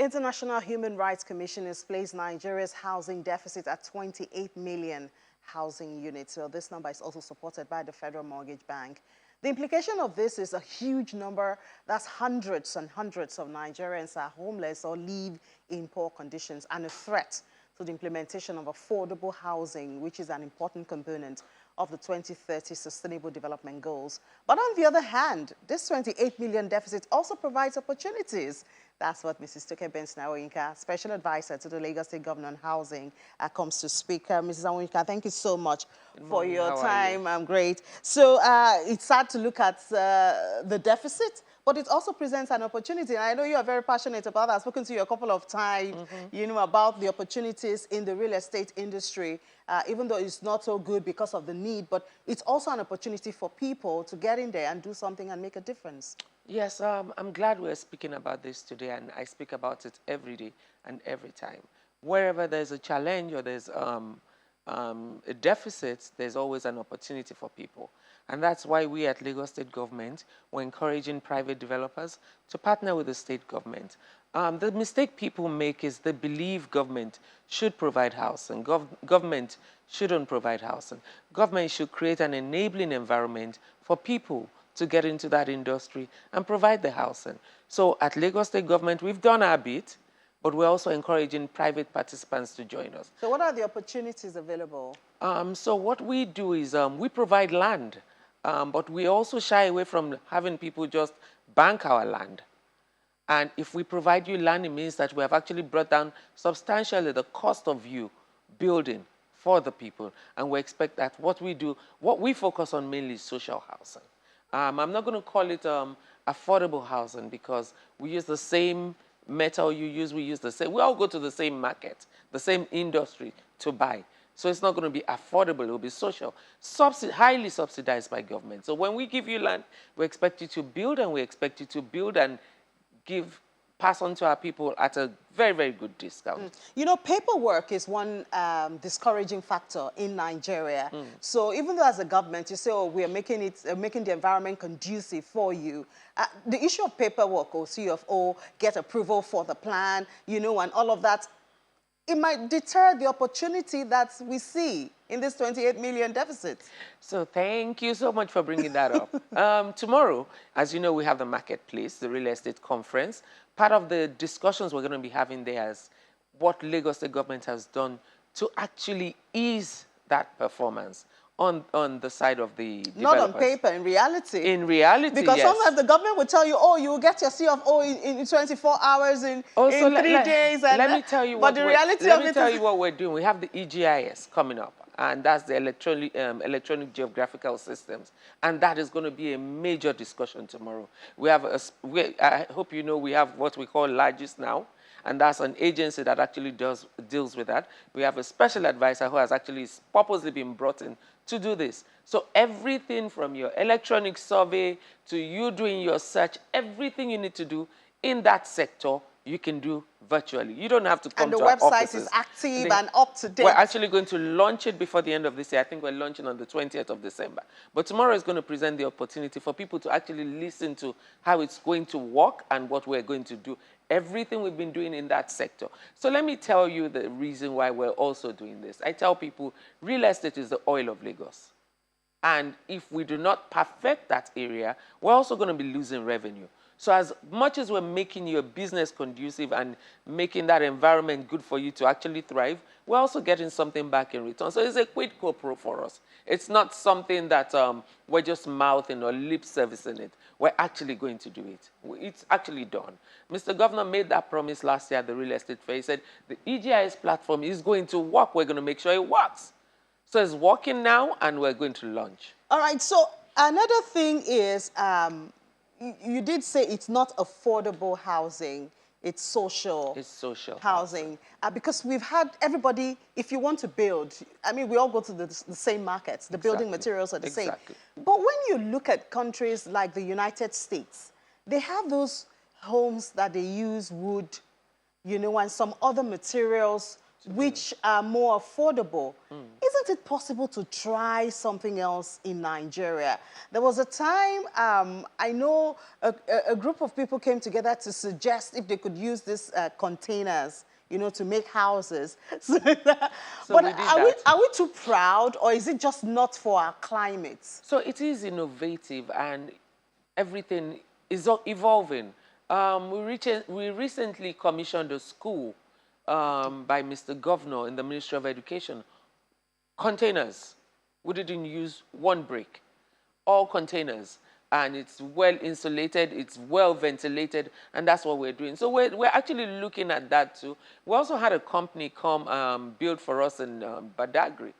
International Human Rights Commission has placed Nigeria's housing deficit at 28 million housing units. So this number is also supported by the Federal Mortgage Bank. The implication of this is a huge number. That's hundreds and hundreds of Nigerians are homeless or live in poor conditions, and a threat to the implementation of affordable housing, which is an important component of the 2030 Sustainable Development Goals. But on the other hand, this 28 million deficit also provides opportunities. That's what Mrs. Toke Benson Awoyinka, Special Advisor to the Lagos State Governor on Housing, comes to speak. Mrs. Awoyinka, thank you so much for your time. I'm great. So it's sad to look at the deficit, but it also presents an opportunity. And I know you are very passionate about that. I've spoken to you a couple of times, you know, about the opportunities in the real estate industry, even though it's not so good because of the need, but it's also an opportunity for people to get in there and do something and make a difference. Yes, I'm glad we're speaking about this today, and I speak about it every day and every time. Wherever there's a challenge or there's a deficit, there's always an opportunity for people. And that's why we at Lagos State Government, we're encouraging private developers to partner with the state government. The mistake people make is they believe government should provide housing. Government shouldn't provide housing. Government should create an enabling environment for people to get into that industry and provide the housing. So at Lagos State Government, we've done our bit, but we're also encouraging private participants to join us. So what are the opportunities available? So what we do is we provide land, but we also shy away from having people just bank our land. And if we provide you land, it means that we have actually brought down substantially the cost of you building for the people. And we expect that what we focus on mainly is social housing. I'm not going to call it affordable housing because we use the same metal you use, we all go to the same market, the same industry to buy. So it's not going to be affordable, it will be social, highly subsidized by government. So when we give you land, we expect you to build, and we expect you to build and pass on to our people at a very, very good discount. You know, paperwork is one discouraging factor in Nigeria. So even though as a government, you say, oh, we are making the environment conducive for you, the issue of paperwork or CFO, get approval for the plan, you know, and all of that, it might deter the opportunity that we see in this 28 million deficit. So thank you so much for bringing that up. Tomorrow, as you know, we have the marketplace, the real estate conference. Part of the discussions we're going to be having there is what Lagos State Government has done to actually ease that performance on the side of the developers. Not on paper, in reality. In reality, because yes. sometimes the government will tell you, oh, you will get your CFO in 24 hours, in 3 days. And let me tell you what we're doing. We have the EGIS coming up, and that's the electronic geographical systems, and that is going to be a major discussion tomorrow. I hope you know we have what we call LAGIS now, and that's an agency that actually deals with that. We have a special advisor who has actually purposely been brought in to do this. So everything from your electronic survey to you doing your search, everything you need to do in that sector, you can do virtually. You don't have to come to our offices. And the website is active and up to date. We're actually going to launch it before the end of this year. I think we're launching on the 20th of December. But tomorrow is going to present the opportunity for people to actually listen to how it's going to work and what we're going to do. Everything we've been doing in that sector. So let me tell you the reason why we're also doing this. I tell people, real estate is the oil of Lagos. And if we do not perfect that area, we're also going to be losing revenue. So as much as we're making your business conducive and making that environment good for you to actually thrive, we're also getting something back in return. So it's a quid pro for us. It's not something that we're just mouthing or lip servicing it. We're actually going to do it. It's actually done. Mr. Governor made that promise last year at the real estate fair. He said the EGIS platform is going to work. We're going to make sure it works. So it's working now, and we're going to launch. All right. So another thing is, you did say it's not affordable housing, it's social housing. Because we've had everybody, if you want to build, I mean, we all go to the same markets, the building materials are the same. But when you look at countries like the United States, they have those homes that they use wood, you know, and some other materials which are more affordable. Isn't it possible to try something else in Nigeria? There was a time, I know a group of people came together to suggest if they could use these containers, you know, to make houses. So But we did that. are we too proud, or is it just not for our climate? So it is innovative, and everything is evolving. We recently commissioned a school by Mr. Governor in the Ministry of Education. Containers. We didn't use one brick. All containers. And it's well insulated, it's well ventilated, and that's what we're doing. So we're actually looking at that too. We also had a company come build for us in Badagry,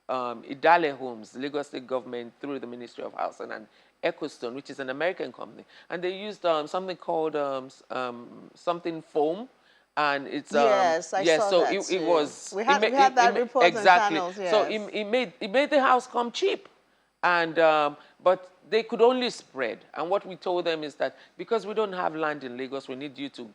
Idale Homes, Lagos State Government through the Ministry of Housing, and Ecostone, which is an American company. And they used something called something foam. And it's yes, I saw so that it was we had that report exactly. on channels, yes. So it made the house come cheap, and but they could only spread. And what we told them is that because we don't have land in Lagos, we need you to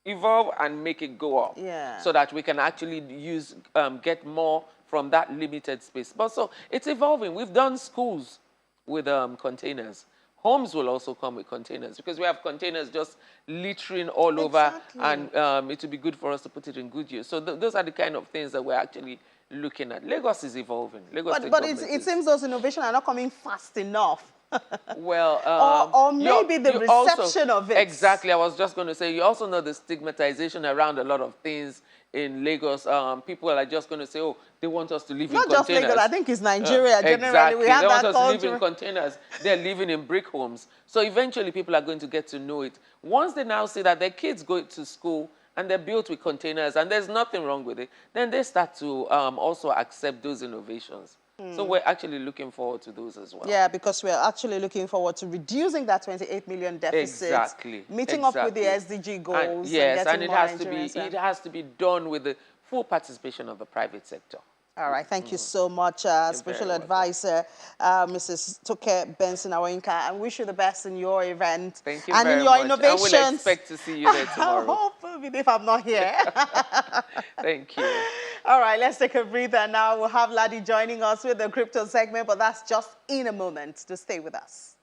evolve and make it go up, so that we can actually use get more from that limited space. But so it's evolving. We've done schools with containers. Homes will also come with containers because we have containers just littering all over, and it would be good for us to put it in good use. So those are the kind of things that we're actually looking at. Lagos is evolving. But it seems those innovations are not coming fast enough. Well, or maybe the reception of it. Exactly. I was just going to say, you also know the stigmatization around a lot of things in Lagos. People are just going to say, oh, they want us to live in containers. Not just Lagos, I think it's Nigeria generally. Exactly. We have they want that us to live in containers. They're living in brick homes. So eventually people are going to get to know it. Once they now see that their kids go to school and they're built with containers and there's nothing wrong with it, then they start to also accept those innovations. So we're actually looking forward to those as well. Yeah, because we're actually looking forward to reducing that 28 million deficit. Exactly. Meeting up with the SDG goals. And yes, and it has to be done with the full participation of the private sector. All right, thank you so much, Special Advisor, Mrs. Toke Benson Awinka. I wish you the best in your event. Thank you and very in your much. innovations. I will expect to see you there tomorrow. Hopefully, if I'm not here. Thank you. All right, let's take a breather now. We'll have Ladi joining us with the crypto segment, but that's just in a moment. To stay with us.